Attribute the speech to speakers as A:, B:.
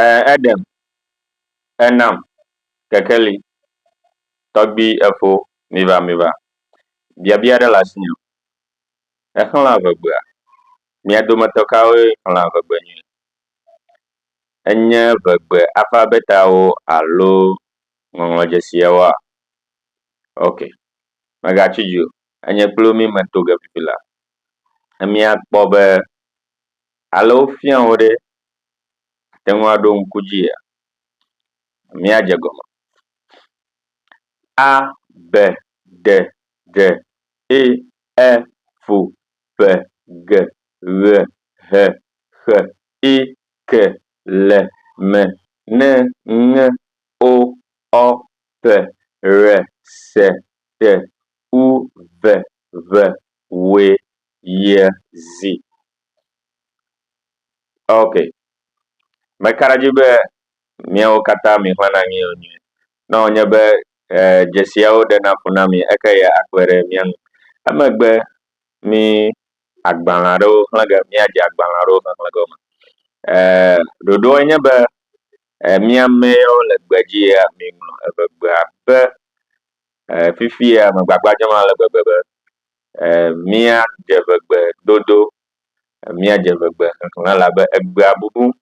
A: Adam, Enam, Kekeli, Togbi, Efo, Miva. Biabia de la signal. La vegba. Mia domatokawe, la vegba. Enya vegba, alphabeta o, alo, ngongojesiawa. Okay. I got you. Enya plumi matoga pipila. Mia bobe, alo fian ode, tengwa dom kujia. Mia jagoma. A, B, D, E, F, P, G, R, H, I, K, L, M, N, O, P, R, S, T, U, V, W, Y, Z. Okay. Mekarajibe miao kata mi hwana ngi no nyebe jesiao de na funami ekaya akwere mian amagbe mi agbanaro hlaga mi aja agbanaro hlaga dodo nyebe miame o le gbejia mi ebegba be fifia magbagba jama le gbegbe mia jebegbe dodo mia jebegbe hlala be egbe abubu